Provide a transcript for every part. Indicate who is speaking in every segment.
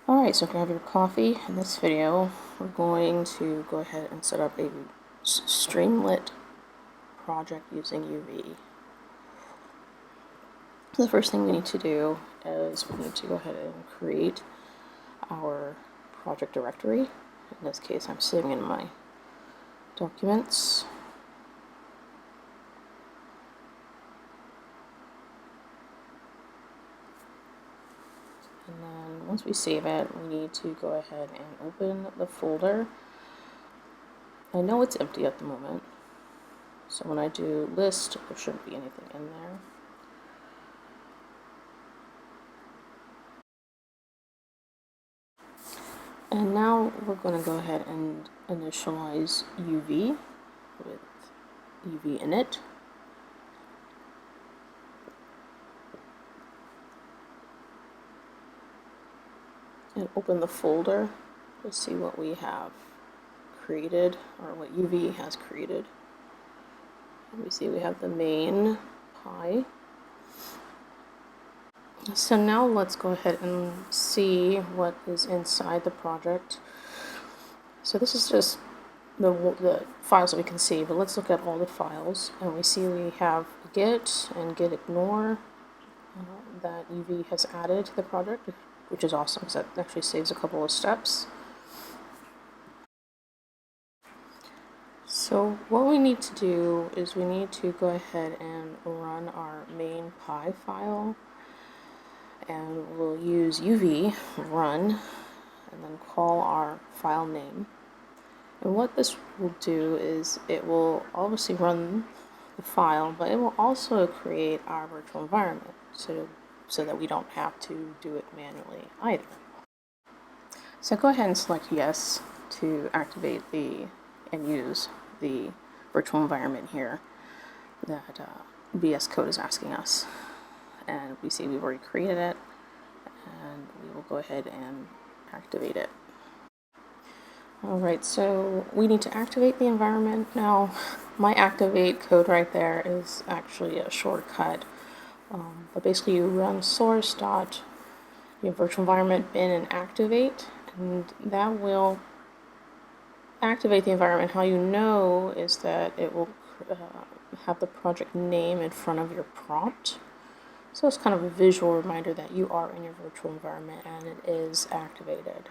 Speaker 1: Alright, so grab your coffee. In this video, we're going to go ahead and set up a Streamlit project using UV. The first thing we need to do is we need to go ahead and create our project directory. In this case, I'm saving in my documents. And then once we save it, we need to go ahead and open the folder. I know it's empty at the moment, so when I do list, there shouldn't be anything in there. And now we're going to go ahead and initialize UV with UV init. And open the folder to see what we have created, or what UV has created. And we see we have the main pie. So now let's go ahead and see what is inside the project. So this is just the files that we can see, but let's look at all the files. And we see we have git and git ignore that UV has added to the project, which is awesome because that actually saves a couple of steps. So what we need to do is we need to go ahead and run our main py file, and we'll use UV run and then call our file name. And what this will do is it will obviously run the file, but it will also create our virtual environment so that we don't have to do it manually either. So go ahead and select yes to activate and use the virtual environment here that VS Code is asking us. And we see we've already created it, and we will go ahead and activate it. Alright, so we need to activate the environment. Now, my activate code right there is actually a shortcut. But basically you run source dot your virtual environment bin and activate, and that will activate the environment. How you know is that it will have the project name in front of your prompt. So it's kind of a visual reminder that you are in your virtual environment and it is activated.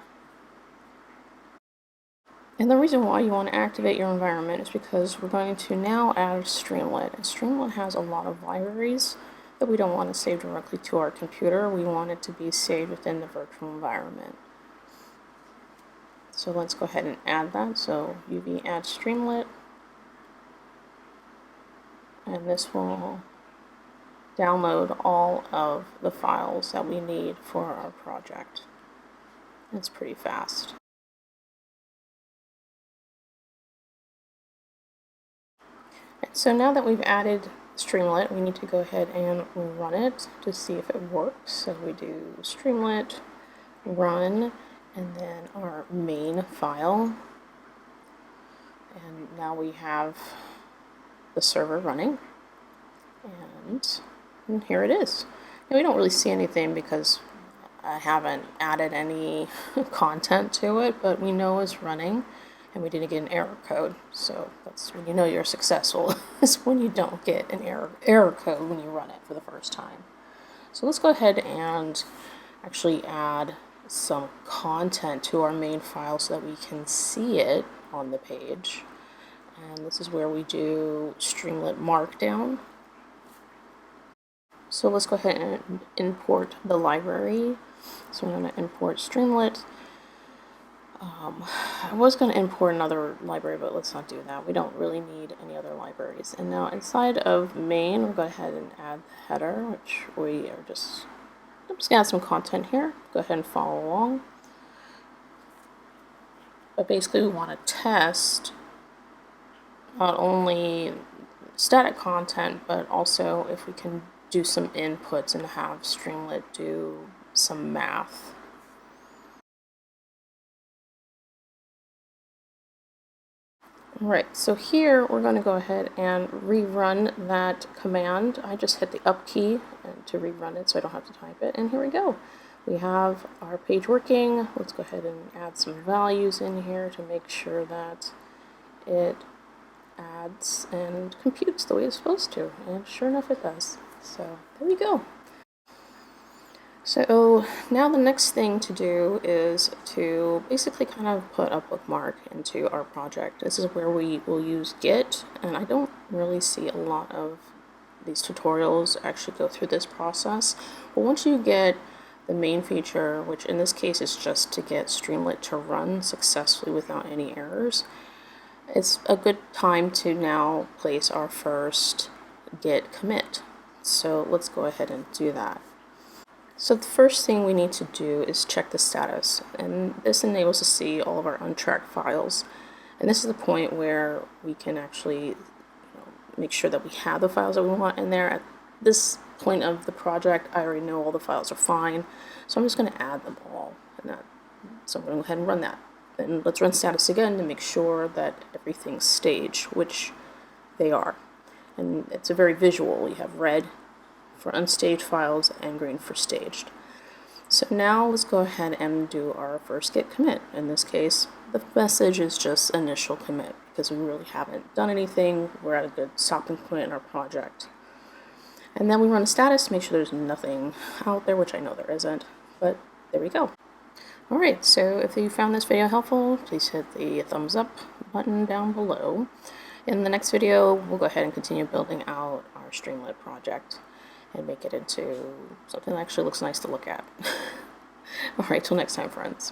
Speaker 1: And the reason why you want to activate your environment is because we're going to now add Streamlit. And Streamlit has a lot of libraries that we don't want to save directly to our computer. We want it to be saved within the virtual environment. So let's go ahead and add that. So UV add Streamlit. And this will download all of the files that we need for our project. It's pretty fast. And so now that we've added Streamlit, we need to go ahead and run it to see if it works. So we do Streamlit, run, and then our main file. And now we have the server running. And here it is. And we don't really see anything because I haven't added any content to it, but we know it's running and we didn't get an error code. So that's when you know you're successful, is when you don't get an error code when you run it for the first time. So let's go ahead and actually add some content to our main file so that we can see it on the page. And this is where we do Streamlit Markdown. So let's go ahead and import the library. So I'm going to import Streamlit. I was going to import another library, but let's not do that. We don't really need any other libraries. And now inside of main, we'll go ahead and add the header, which we are just, I'm just going to add some content here. Go ahead and follow along. But basically we want to test not only static content, but also if we can do some inputs and have Streamlit do some math. Alright, so here we're going to go ahead and rerun that command. I just hit the up key to rerun it so I don't have to type it, and here we go. we have our page working. Let's go ahead and add some values in here to make sure that it adds and computes the way it's supposed to, and sure enough it does. So there we go. So now the next thing to do is to basically kind of put a bookmark into our project. This is where we will use Git, and I don't really see a lot of these tutorials actually go through this process. But once you get the main feature, which in this case is just to get Streamlit to run successfully without any errors, it's a good time to now place our first Git commit. So let's go ahead and do that. So the first thing we need to do is check the status, and this enables us to see all of our untracked files. And this is the point where we can actually make sure that we have the files that we want in there. At this point of the project, I already know all the files are fine, so I'm just going to add them all. So I'm going to go ahead and run that. And let's run status again to make sure that everything's staged, which they are. And it's a very visual. You have red for unstaged files and green for staged. So now let's go ahead and do our first git commit. In this case, the message is just initial commit because we really haven't done anything. We're at a good stopping point in our project. And then we run a status to make sure there's nothing out there, which I know there isn't, but there we go. Alright, so if you found this video helpful, please hit the thumbs up button down below. In the next video, we'll go ahead and continue building out our Streamlit project and make it into something that actually looks nice to look at. Alright, till next time, friends.